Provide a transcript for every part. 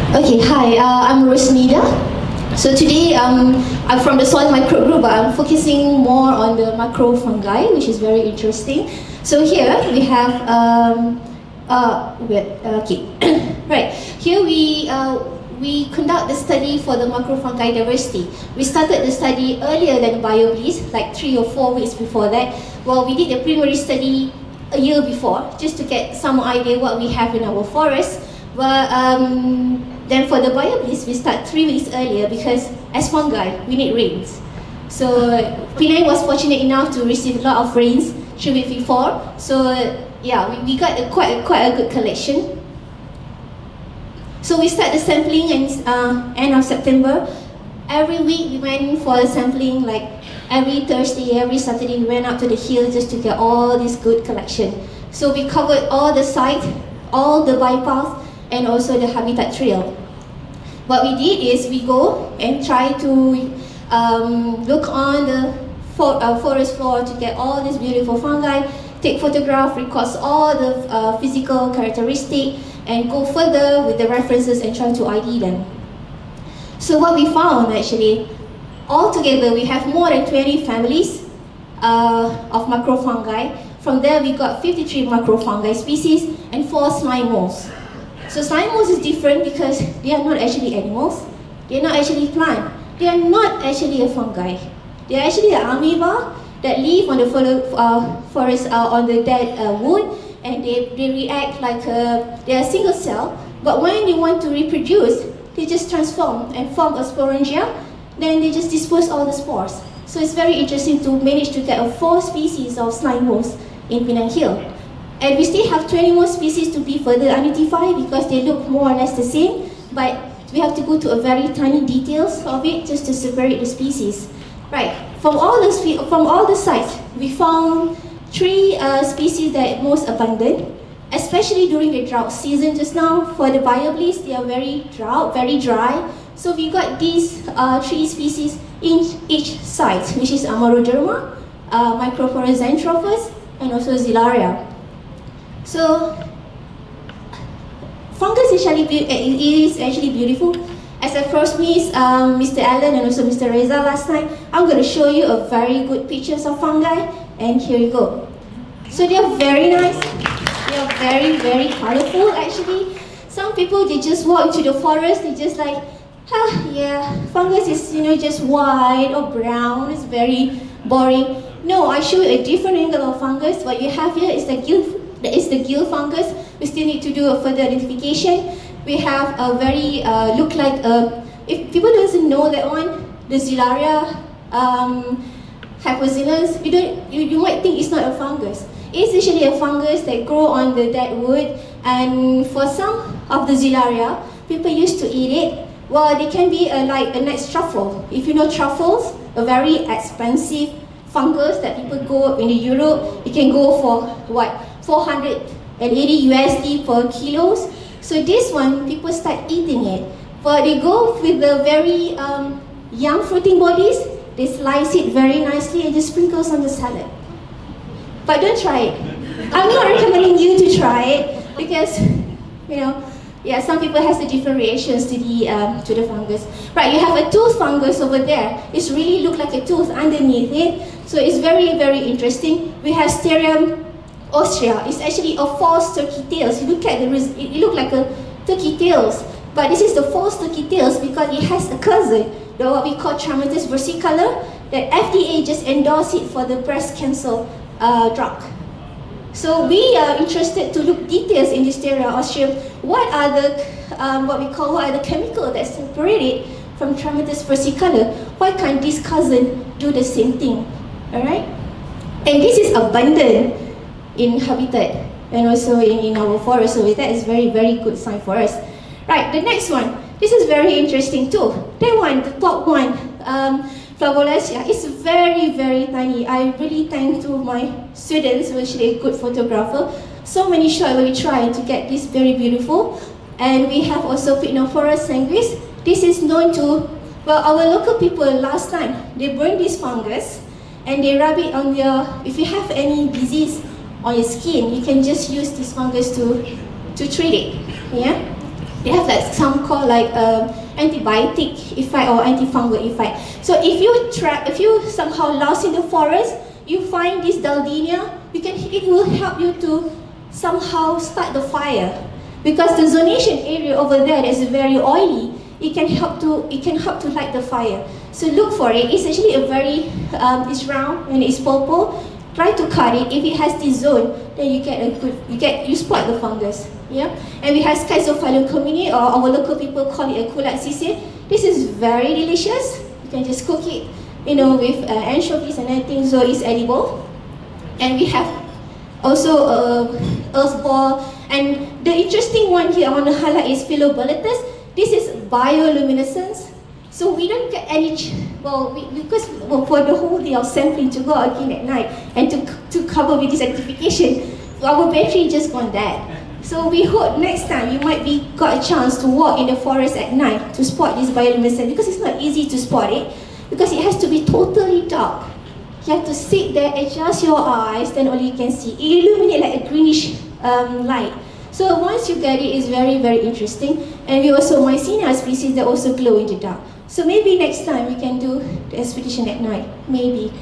Okay, hi, I'm Rosnida. So today I'm from the soil microbe group, but I'm focusing more on the macrofungi, which is very interesting. So here we have, okay, right, here we conduct the study for the macrofungi diversity. We started the study earlier than BioBliss, like 3 or 4 weeks before that. Well, we did a primary study a year before, just to get some idea what we have in our forest. But then for the BioBliss, we start 3 weeks earlier because as fungi, we need rains. So Penang was fortunate enough to receive a lot of rains 3 weeks before. So yeah, we got quite a good collection. So we start the sampling in end of September. Every week we went for sampling, like every Thursday, every Saturday we went up to the hill just to get all this good collection. So we covered all the site, all the bypass, and also the habitat trail. What we did is we go and try to look on the forest floor to get all these beautiful fungi, take photograph, record all the physical characteristics, and go further with the references and try to ID them. So what we found actually, altogether we have more than 20 families of macrofungi. From there we got 53 macrofungi species and 4 slime molds. So slime molds is different because they are not actually animals, they are not actually plant, they are not actually a fungi. They are actually an amoeba that live on the forest on the dead wood, and they react like they are single cell, but when they want to reproduce, they just transform and form a sporangia, then they just disperse all the spores. So it's very interesting to manage to get 4 species of slime molds in Penang Hill. And we still have 20 more species to be further identified because they look more or less the same, but we have to go to a very tiny details of it just to separate the species. Right, from all the sites, we found 3 species that are most abundant, especially during the drought season just now. For the BioBliss, they are very dry. So we got these 3 species in each site, which is Amaroderma, Microphoraxanthropus, and also Zilaria. So, fungus is actually beautiful. As I promised Mr. Allen and also Mr. Reza last time, I'm going to show you a very good pictures of fungi, and here you go. So they are very nice, they are very colorful actually. Some people, they just walk into the forest, they just like, yeah, fungus is just white or brown, it's very boring. No, I show you a different angle of fungus. What you have here is the gill fungus. We still need to do a further identification. We have a very look like if people doesn't know that one, the Zilaria hypoxylus, you might think it's not a fungus. It's actually a fungus that grow on the dead wood, and for some of the Zilaria, people used to eat it. Well, they can be like a nice truffle. If you know truffles, a very expensive fungus that people go in Europe, it can go for what, 480 USD per kilos. So this one, people start eating it. But they go with the very young fruiting bodies, they slice it very nicely and just sprinkles on the salad. But don't try it. I'm not recommending you to try it because, yeah, some people has the different reactions to the fungus. Right, you have a tooth fungus over there. It's really look like a tooth underneath it. So it's very interesting. We have Sterium Austria. It's actually a false turkey tails. You look at it look like a turkey tails, but this is the false turkey tails because it has a cousin, what we call Tramatus versicolor, that FDA just endorsed it for the breast cancer drug. So we are interested to look details in this Sterium Austria. What are the chemicals that separate it from Tramatus versicolor? Why can't this cousin do the same thing? All right, and this is abundant in habitat and also in our forest, so that is very good sign for us. Right, the next one, this is very interesting too. That one, the top one, Flavolaceae, is very tiny. I really thank to my students, who are actually a good photographer. So many shots we try to get this very beautiful. And we have also Pycnophora sanguis. This is known to, well, our local people last time, they burn this fungus and they rub it on if you have any disease on your skin, you can just use this fungus to treat it, yeah? They have like some called like antibiotic effect or antifungal effect. So if you somehow lost in the forest, you find this Daldinia, it will help you to somehow start the fire, because the zonation area over there is very oily. It can help to light the fire. So look for it. It's actually a very it's round and it's purple. Try to cut it. If it has this zone, then you spot the fungus. Yeah, and we have Schizophyllum communis, or our local people call it a kulat sisir. This is very delicious. You can just cook it, with anchovies and everything, so it's edible. And we have also earth ball. And the interesting one here I want to highlight is Philobeletus. This is bioluminescence. So we don't get any, because for the whole day of sampling to go again at night and to cover with this certification, our battery just gone dead. So we hope next time you might got a chance to walk in the forest at night to spot this bioluminescence, because it's not easy to spot it, because it has to be totally dark. You have to sit there, adjust your eyes, then all you can see. It illuminates like a greenish light. So once you get it, it's very, very interesting. And we also Mycenia species that also glow in the dark. So maybe next time we can do the expedition at night, maybe.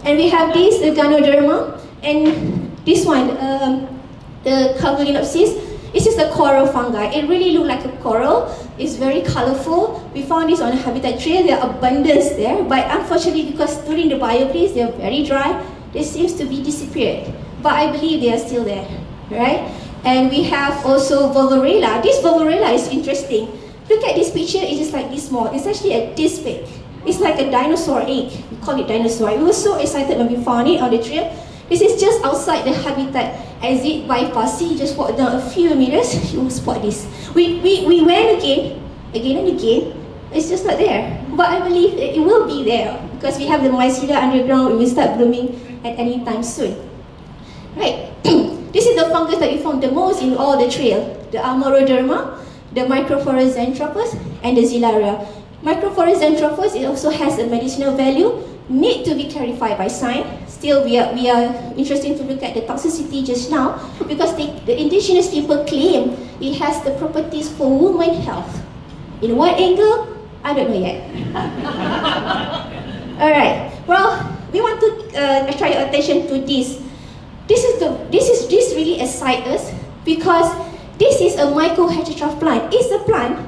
And we have this, the Ganoderma, and this one, the Calvalinopsis. This is the coral fungi. It really looks like a coral. It's very colorful. We found this on a habitat trail. There are abundance there, but unfortunately, because during the biobleach, they are very dry, they seems to be disappeared. But I believe they are still there, right? And we have also Volvorella. This Volvorella is interesting. Look at this picture, it's just like this small. It's actually this big. It's like a dinosaur egg. We call it dinosaur. We were so excited when we found it on the trail. This is just outside the habitat exit bypassing. You just walk down a few meters, you will spot this. We went again and again. It's just not there. But I believe it will be there, because we have the Mycenia underground. It will start blooming at any time soon. Right. This is the fungus that we found the most in all the trail. The Amoroderma, the Microphora xanthropus, and the Zilaria. Microphora xanthropus, it also has a medicinal value, need to be clarified by science. Still, we are interested to look at the toxicity just now, because the indigenous people claim it has the properties for women health. In what angle? I don't know yet. Alright, well, we want to attract your attention to this. This really excites us, because this is a mycoheterotroph plant. It's a plant,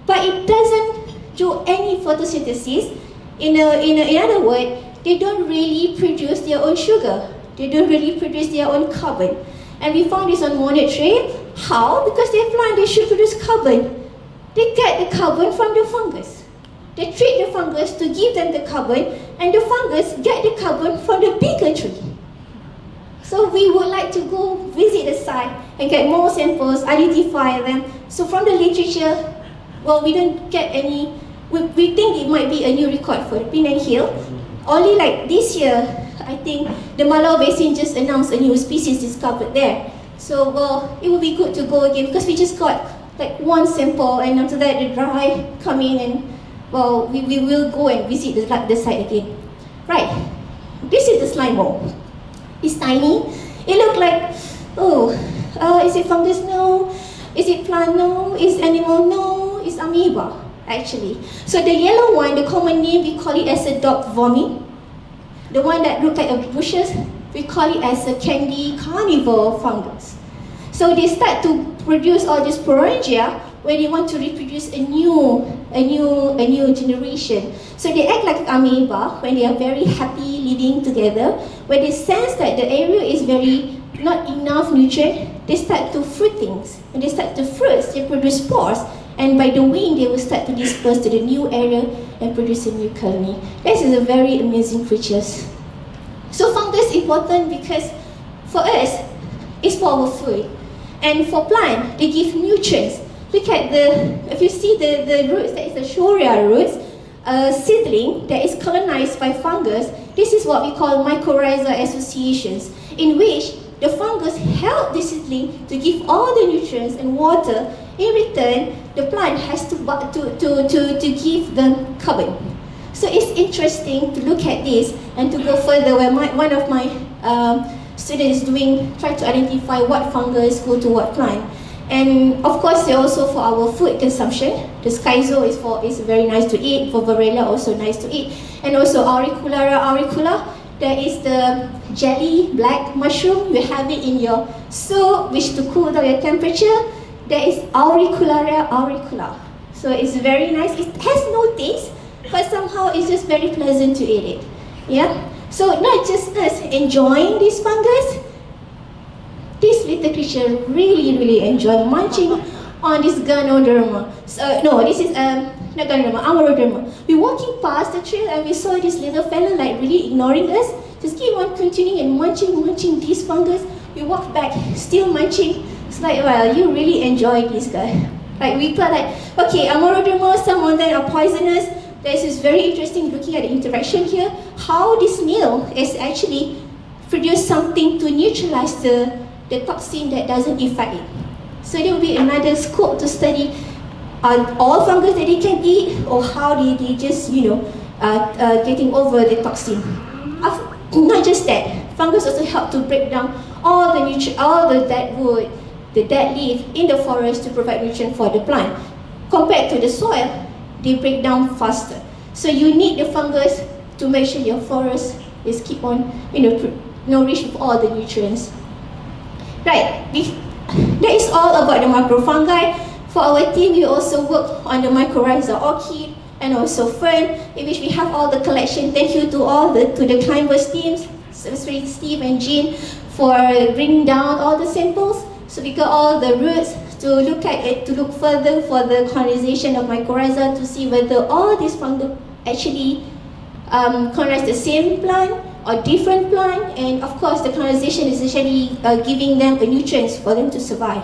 but it doesn't do any photosynthesis. In other words, they don't really produce their own sugar. They don't really produce their own carbon. And we found this on Monet Trail. How? Because they're plant, they should produce carbon. They get the carbon from the fungus. They treat the fungus to give them the carbon, and the fungus get the carbon from the bigger tree. So we would like to go visit the site and get more samples, identify them. So from the literature, well, we don't get any, we think it might be a new record for Penang Hill. Only like this year, I think the Malau Basin just announced a new species discovered there. So, well, it would be good to go again, because we just got like one sample, and after that the dry come in, and well, we will go and visit the site again. Right, this is the slime ball. It's tiny. It looks like, is it fungus? No. Is it plant? No. Is animal? No. It's amoeba, actually. So the yellow one, the common name, we call it as a dog vomit. The one that looks like a bushes, we call it as a candy carnivore fungus. So they start to produce all this sporangia when they want to reproduce a new generation. So they act like amoeba when they are very happy living together. When they sense that the area is not enough nutrient, they start to fruit things. When they start to fruit, they produce spores, and by the wind they will start to disperse to the new area and produce a new colony. This is a very amazing creatures. So fungus is important because for us, it's for our food. And for plant, they give nutrients. Look at if you see the roots, that is the Shoria roots, seedling that is colonized by fungus. This is what we call mycorrhizal associations, in which the fungus help the seedling to give all the nutrients and water. In return, the plant has to give them carbon. So it's interesting to look at this and to go further, where one of my students is trying to identify what fungus go to what plant. And of course, they're also for our food consumption. The schizo is very nice to eat. For varela, also nice to eat. And also auricularia auricula. There is the jelly black mushroom. You have it in your soup, which to cool down your temperature. There is auricularia auricula. So it's very nice. It has no taste, but somehow it's just very pleasant to eat it. Yeah. So not just us enjoying this fungus. This little creature really enjoy munching on this Ganoderma. So, no, this is not Ganoderma, Amoroderma. We're walking past the trail and we saw this little fella like really ignoring us. Just keep on continuing and munching this fungus. We walked back, still munching. It's like, well, you really enjoy this guy. Like we thought like, okay, Amoroderma, some of them are poisonous. This is very interesting looking at the interaction here. How this meal is actually produce something to neutralize the toxin that doesn't affect it. So there will be another scope to study all fungus that they can eat, or how they just, getting over the toxin. Not just that, fungus also help to break down all the dead wood, the dead leaf in the forest to provide nutrient for the plant. Compared to the soil, they break down faster. So you need the fungus to make sure your forest is keep on, nourished with all the nutrients. Right, that is all about the macrofungi. For our team, we also work on the mycorrhiza orchid and also fern, in which we have all the collection. Thank you to all the climbers teams, especially Steve and Jean, for bringing down all the samples. So we got all the roots to look at it, to look further for the colonization of mycorrhiza, to see whether all these fungi actually colonize the same plant or different plant, and of course the colonization is actually giving them the nutrients for them to survive.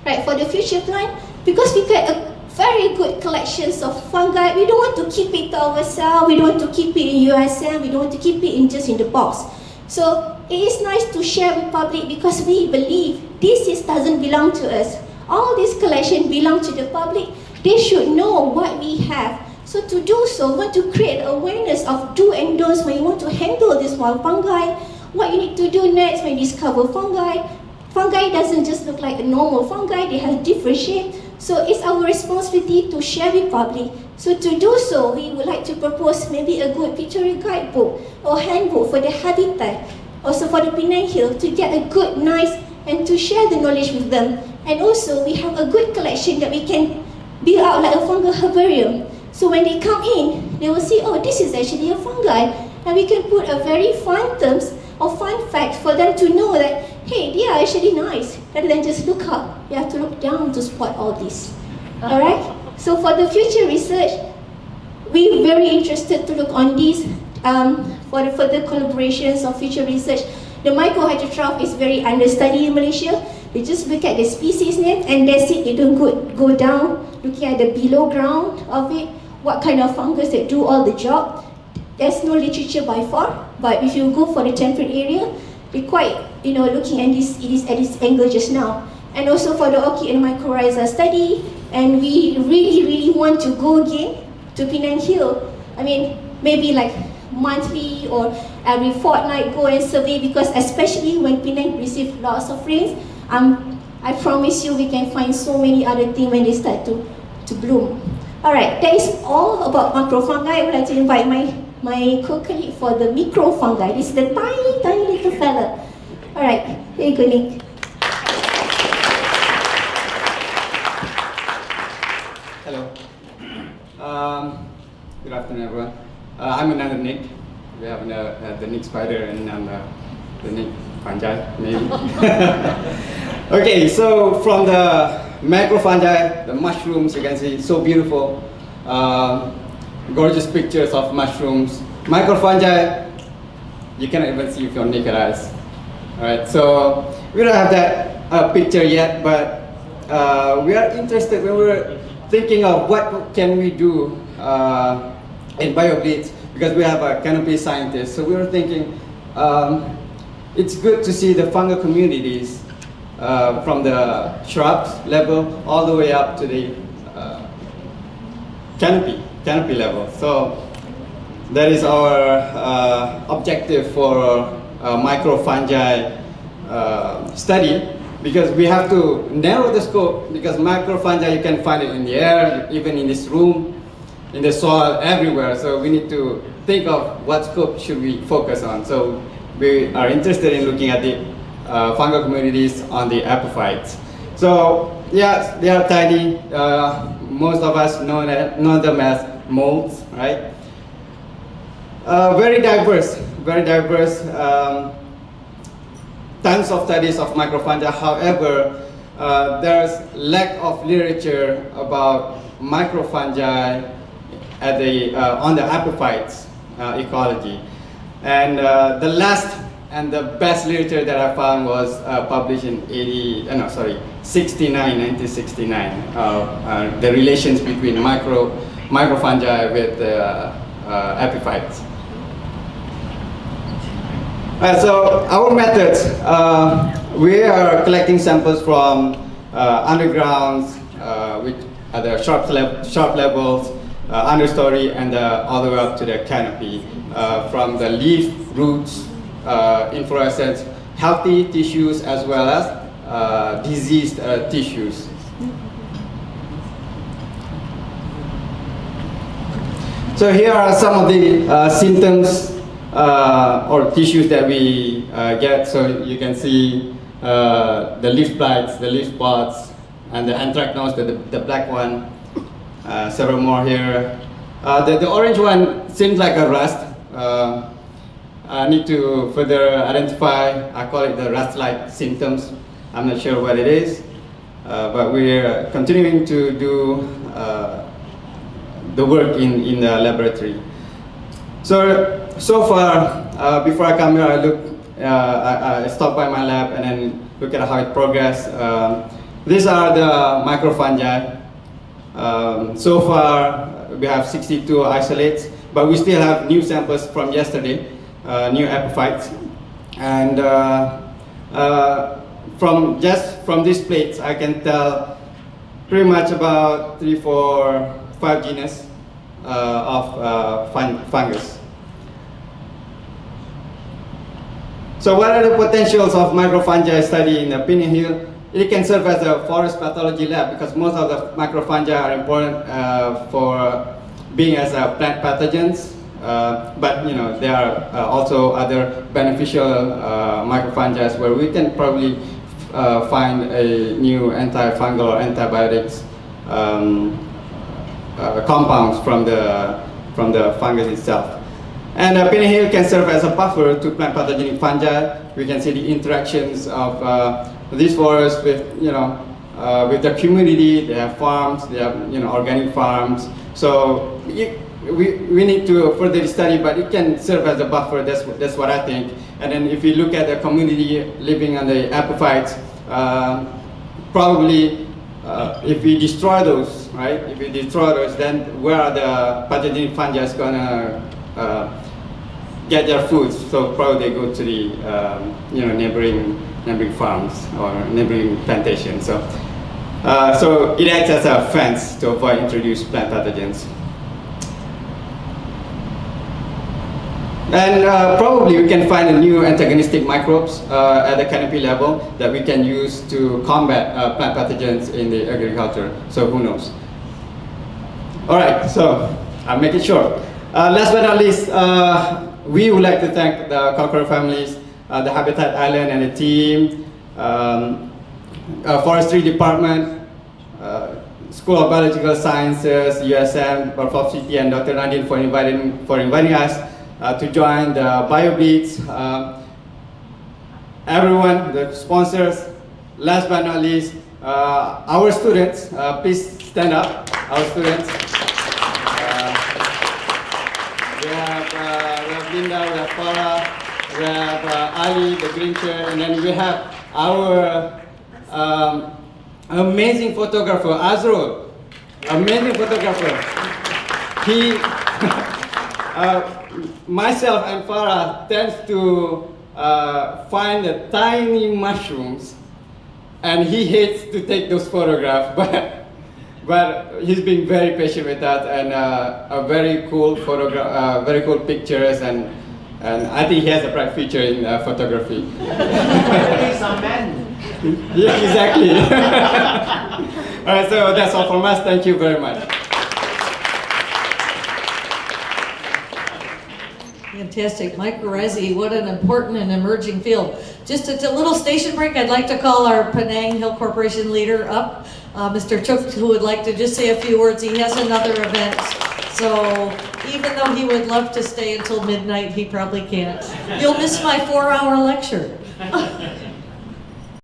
Right, for the future plant, because we get a very good collections of fungi, we don't want to keep it to ourselves, we don't want to keep it in USM, we don't want to keep it just in the box. So it is nice to share with public because we believe this doesn't belong to us. All this collection belong to the public. They should know what we have. So to do so, we want to create awareness of do and don'ts when you want to handle this wild fungi, what you need to do next when you discover fungi. Fungi doesn't just look like a normal fungi, they have different shape. So it's our responsibility to share with public. So to do so, we would like to propose maybe a good pictorial guidebook or handbook for the habitat, also for the Penang Hill, to get a good, nice, and to share the knowledge with them. And also, we have a good collection that we can build out like a fungal herbarium. So when they come in, they will see, oh, this is actually a fungi. And we can put a very fun terms or fun fact for them to know that, hey, they are actually nice. Rather than just look up, you have to look down to spot all this. All right? So for the future research, we're very interested to look on these for the further collaborations of future research. The microhydrotroph is very understudied in Malaysia. They just look at the species name and that's it. They don't go down looking at the below ground of it, what kind of fungus that do all the job. There's no literature by far, but if you go for the temperate area, we're quite, looking at this angle just now. And also for the orchid and mycorrhiza study, and we really want to go again to Penang Hill. I mean, maybe like monthly or every fortnight go and survey, because especially when Penang receive lots of rains, I promise you we can find so many other things when they start to bloom. Alright, that is all about macrofungi. I would like to invite my co-colleague for the microfungi. This is the tiny little fella. Alright, here you go, Nick. Hello. Good afternoon, everyone. I'm another Nick. We have the Nick spider and the Nick fungi, maybe. Okay, so from the macrofungi, the mushrooms, you can see, so beautiful. Gorgeous pictures of mushrooms. Macrofungi, you cannot even see with your naked eyes. Alright, so we don't have that picture yet, but we are interested when we're thinking of what can we do in BioBlitz, because we have a canopy scientist. So we were thinking it's good to see the fungal communities from the shrubs level all the way up to the canopy level. So that is our objective for microfungi study. because we have to narrow the scope, because macrofungi, you can find it in the air, even in this room, in the soil, everywhere. So we need to think of what scope should we focus on. So we are interested in looking at the fungal communities on the epiphytes. So yes, they are tiny. Most of us know them as molds, right? Very diverse, very diverse. Tons of studies of macrofungi. However, there's lack of literature about macrofungi at on the epiphytes ecology. And the last and the best literature that I found was published in 1969. The relations between macrofungi with epiphytes. So our methods, we are collecting samples from undergrounds, which are the sharp levels, understory, and all the way up to the canopy, from the leaf, roots, inflorescence, healthy tissues as well as diseased tissues. So here are some of the symptoms or tissues that we get. So you can see the leaf blights, the leaf spots, and the anthracnose, the black one. Several more here. The orange one seems like a rust. I need to further identify. I call it the rust-like symptoms. I'm not sure what it is, but we're continuing to do the work in the laboratory. So far, before I come here, I stopped by my lab and then look at how it progressed. These are the macrofungi. So far, we have 62 isolates, but we still have new samples from yesterday, new epiphytes. And from these plates, I can tell pretty much about 3, 4, 5 genus of fungus. So what are the potentials of macrofungi study in the Pinning Hill? It can serve as a forest pathology lab because most of the macrofungi are important for being as plant pathogens. But you know, there are also other beneficial macrofungi where we can probably find a new antifungal or antibiotics compounds from the fungus itself. And Pinning Hill can serve as a buffer to plant pathogenic fungi. We can see the interactions of these forests with with the community. They have farms. They have organic farms. So we need to further study, but it can serve as a buffer. That's what I think. And then if you look at the community living on the epiphytes, probably if we destroy those, right? If we destroy those, then where are the pathogenic fungi gonna get their foods? So probably they go to the neighboring farms or neighboring plantations. So so it acts as a fence to avoid introduced plant pathogens. And probably we can find a new antagonistic microbes at the canopy level that we can use to combat plant pathogens in the agriculture. So who knows? All right, so I'll make it short. Last but not least, we would like to thank the Conqueror families, the Habitat Island and the team, Forestry Department, School of Biological Sciences, USM, Barfov City, and Dr. Nadine for inviting us to join the BioBlitz. Everyone, the sponsors, last but not least, our students, please stand up, our students. We have Linda, we have Farah, we have Ali, the green chair, and then we have our amazing photographer, Azrul. Amazing photographer. He, myself and Farah tends to find the tiny mushrooms, and he hates to take those photographs, but he's been very patient with us, and a very cool photograph, very cool pictures, and I think he has a bright future in photography. He's a man. Yeah, exactly. All right, so that's all from us. Thank you very much. Fantastic. Mycorrhizae, what an important and emerging field. Just a little station break. I'd like to call our Penang Hill Corporation leader up, Mr. Chuk, who would like to just say a few words. He has another event, so even though he would love to stay until midnight, he probably can't. You'll miss my 4-hour lecture.